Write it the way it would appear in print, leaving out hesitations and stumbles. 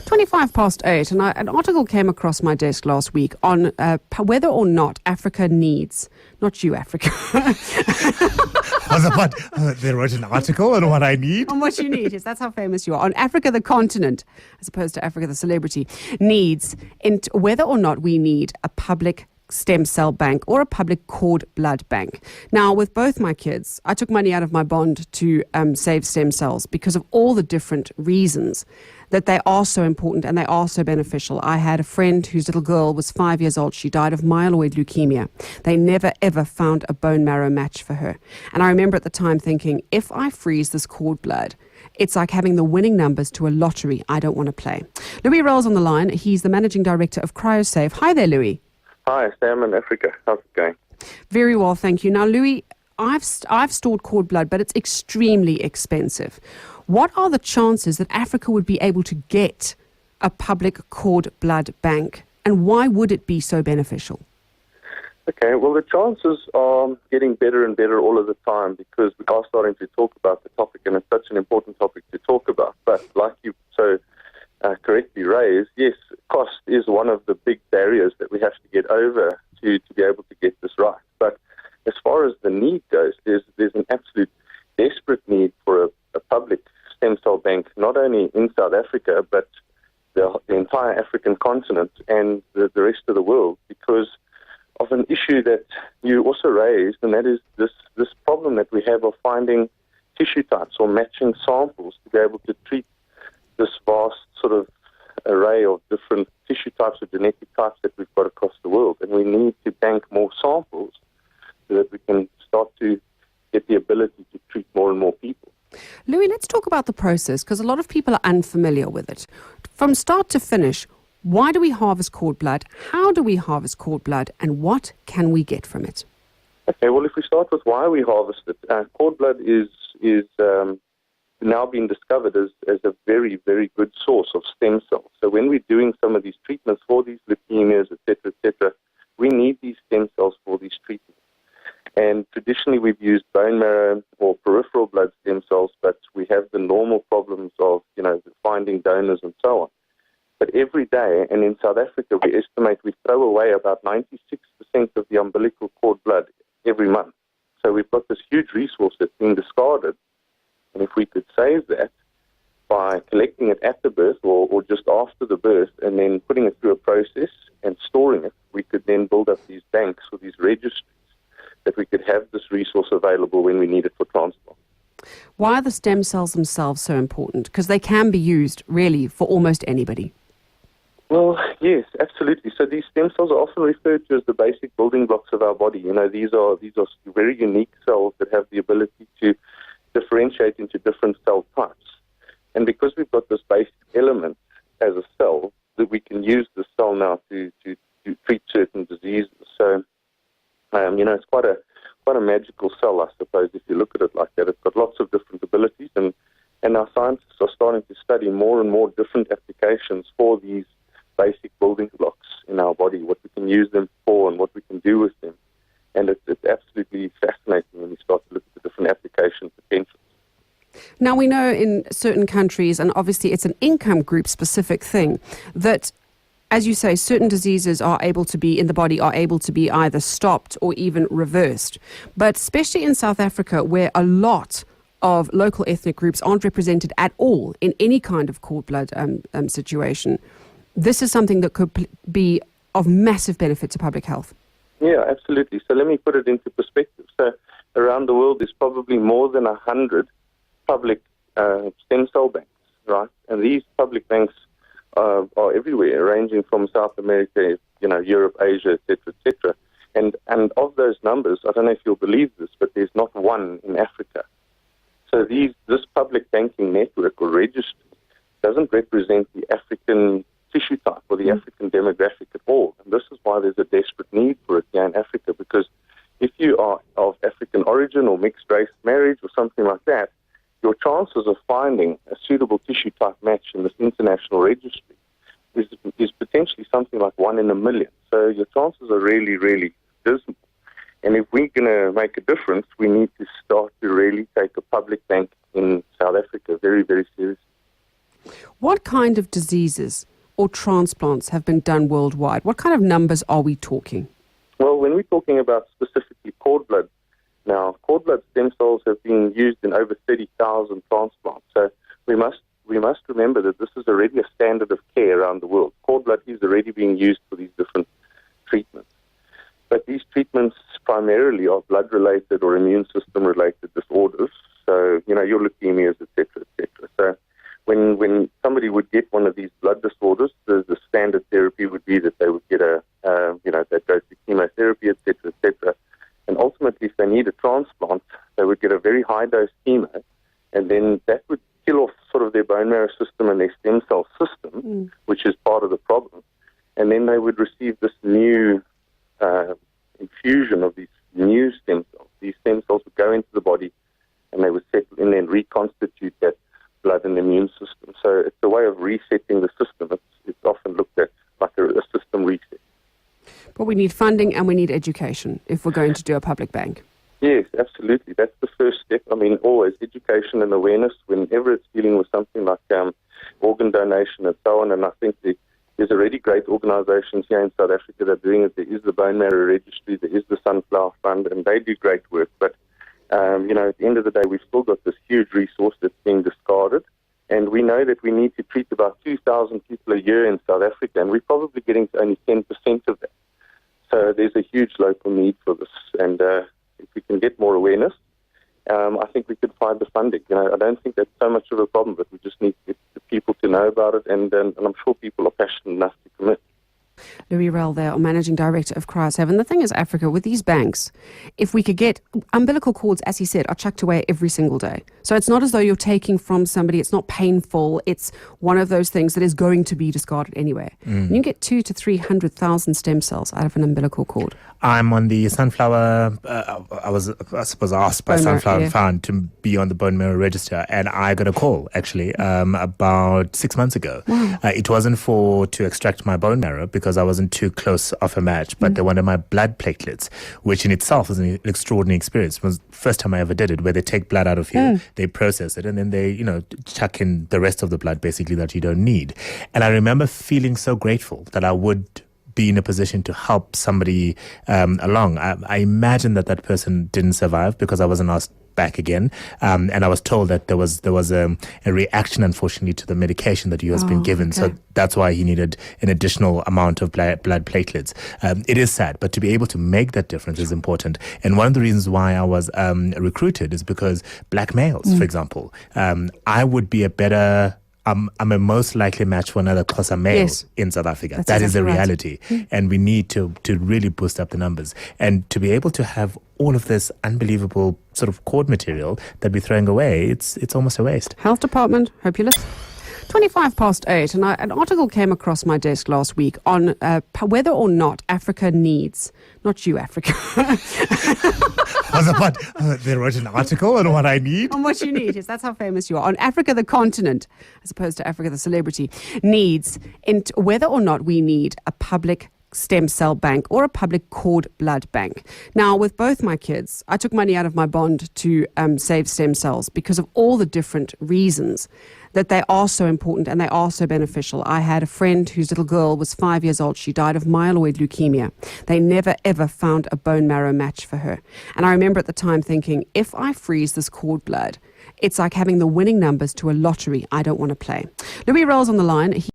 8:25, and an article came across my desk last week on whether or not Africa needs, not you, Africa. They wrote an article on what I need? On what you need, yes, that's how famous you are. On Africa, the continent, as opposed to Africa, the celebrity, needs, whether or not we need a public stem cell bank or a public cord blood bank. Now, with both my kids, I took money out of my bond to save stem cells because of all the different reasons that they are so important and they are so beneficial. I had a friend whose little girl was 5 years old. She died of myeloid leukemia. They never, ever found a bone marrow match for her. And I remember at the time thinking, if I freeze this cord blood, it's like having the winning numbers to a lottery I don't want to play. Rehrl's on the line. He's the managing director of CryoSave. Hi there, Louis. Hi, Sam in Africa. How's it going? Very well, thank you. Now, Louis, I've stored cord blood, but it's extremely expensive. What are the chances that Africa would be able to get a public cord blood bank, and why would it be so beneficial? Okay, well, the chances are getting better and better all of the time because we are starting to talk about the topic, and it's such an important topic to talk about. But like you so correctly raised, yes, cost is one of the big barriers that we have to get over to be able to get this right. But as far as the need goes, there's an absolute desperate need for a public stem cell bank, not only in South Africa, but the entire African continent and the rest of the world, because of an issue that you also raised, and that is this problem that we have of finding tissue types or matching samples to be able to treat this vast sort of array of different tissue types or genetic types that we've got across the world. And we need to bank more samples so that we can start to get the ability to treat more and more people. Louis, let's talk about the process, because a lot of people are unfamiliar with it. From start to finish, why do we harvest cord blood? How do we harvest cord blood? And what can we get from it? Okay, well, if we start with why we harvest it, cord blood is now been discovered as a very, very good source of stem cells. So when we're doing some of these treatments for these leukemias, et cetera, we need these stem cells for these treatments. And traditionally we've used bone marrow or peripheral blood stem cells, but we have the normal problems of, finding donors and so on. But every day, and in South Africa, we estimate we throw away about 96% of the umbilical cord blood every month. So we've got this huge resource that's being discarded. And if we could save that by collecting it at the birth or just after the birth and then putting it through a process and storing it, we could then build up these banks or these registries that we could have this resource available when we need it for transplant. Why are the stem cells themselves so important? Because they can be used really for almost anybody. Well, yes, absolutely. So these stem cells are often referred to as the basic building blocks of our body. These are very unique cells that have the ability to differentiate into different cell types. And because we've got this basic element as a cell, that we can use the cell now to treat certain diseases. So, it's quite a magical cell, I suppose, if you look at it like that. It's got lots of different abilities, and our scientists are starting to study more and more different applications for these basic building blocks in our body, what we can use them for and what we can do with them. And it's absolutely fascinating when we start to look at the different application potentials. Now, we know in certain countries, and obviously it's an income group specific thing, that, as you say, certain diseases are able to be either stopped or even reversed. But especially in South Africa, where a lot of local ethnic groups aren't represented at all in any kind of cord blood situation, this is something that could be of massive benefit to public health. Yeah, absolutely. So let me put it into perspective. So around the world, there's probably more than 100 public stem cell banks, right? And these public banks are everywhere, ranging from South America, Europe, Asia, et cetera. And of those numbers, I don't know if you'll believe this, but there's not one in Africa. So this public banking network or registry doesn't represent the African tissue type or the African demographic at all. And this is why there's a desperate need for it here in Africa, because if you are of African origin or mixed race marriage or something like that, your chances of finding a suitable tissue type match in this international registry is potentially something like 1 in a million. So your chances are really, really dismal. And if we're going to make a difference, we need to start to really take a public bank in South Africa very, very seriously. What kind of diseases or transplants have been done worldwide? What kind of numbers are we talking? Well, when we're talking about specifically cord blood, now cord blood stem cells have been used in over 30,000 transplants. So we must remember that this is already a standard of care around the world. Cord blood is already being used for these different treatments. But these treatments primarily are blood-related or immune system-related disorders. So, your leukemias, et cetera, et cetera. So when somebody would get one of these blood disorders, the standard therapy would be that they would get they'd go through chemotherapy, et cetera, and ultimately, if they need a transplant, they would get a very high-dose chemo, and then that would kill off sort of their bone marrow system and their stem cell system, which is part of the problem, and then they would receive this new infusion of these new stem cells. These stem cells would go into the body, and they would settle in and reconstitute that blood and immune system. So it's a way of resetting the system. It's often looked at like a system reset. But we need funding and we need education if we're going to do a public bank. Yes, absolutely. That's the first step. I mean, always education and awareness whenever it's dealing with something like organ donation and so on. And I think there's already great organizations here in South Africa that are doing it. There is the Bone Marrow Registry, there is the Sunflower Fund, and they do great work. But, at the end of the day, we've still got this huge resource that's being discarded. And we know that we need to treat about 2,000 people a year in South Africa, and we're probably getting to only 10% of that. So there's a huge local need for this. And if we can get more awareness, I think we could find the funding. I don't think that's so much of a problem, but we just need to get the people to know about it, and I'm sure people are passionate enough to commit. Rehrl there, Managing Director of CryoSave. And the thing is, Africa, with these banks, if we could get umbilical cords, as he said, are chucked away every single day. So it's not as though you're taking from somebody. It's not painful. It's one of those things that is going to be discarded anyway. And you get 200,000 to 300,000 stem cells out of an umbilical cord. I'm on the Sunflower, I was asked by Sunflower Fund to be on the Bone Marrow Register, and I got a call, actually, about 6 months ago. Wow. It wasn't to extract my bone marrow because I wasn't too close of a match, but they wanted my blood platelets, which in itself was an extraordinary experience. It was the first time I ever did it, where they take blood out of you, they process it, and then they, chuck in the rest of the blood, basically, that you don't need. And I remember feeling so grateful that I would be in a position to help somebody along. I imagine that person didn't survive because I wasn't asked back again, and I was told that there was a reaction, unfortunately, to the medication that he has been given. Okay. So that's why he needed an additional amount of blood platelets. It is sad, but to be able to make that difference is important. And one of the reasons why I was recruited is because black males, for example, I would be a better I'm a most likely match for another Xhosa male in South Africa. That is a reality. And we need to really boost up the numbers. And to be able to have all of this unbelievable sort of cord material that we're throwing away, it's almost a waste. Health Department, hope you listen. 8:25, and an article came across my desk last week on whether or not Africa needs, not you, Africa. I was about, they wrote an article on what I need. On what you need, yes, that's how famous you are. On Africa, the continent, as opposed to Africa, the celebrity, needs, whether or not we need a public stem cell bank or a public cord blood bank. Now, with both my kids, I took money out of my bond to save stem cells because of all the different reasons that they are so important and they are so beneficial. I had a friend whose little girl was 5 years old. She died of myeloid leukemia. They never, ever found a bone marrow match for her. And I remember at the time thinking, if I freeze this cord blood, it's like having the winning numbers to a lottery I don't want to play. Rehrl's on the line.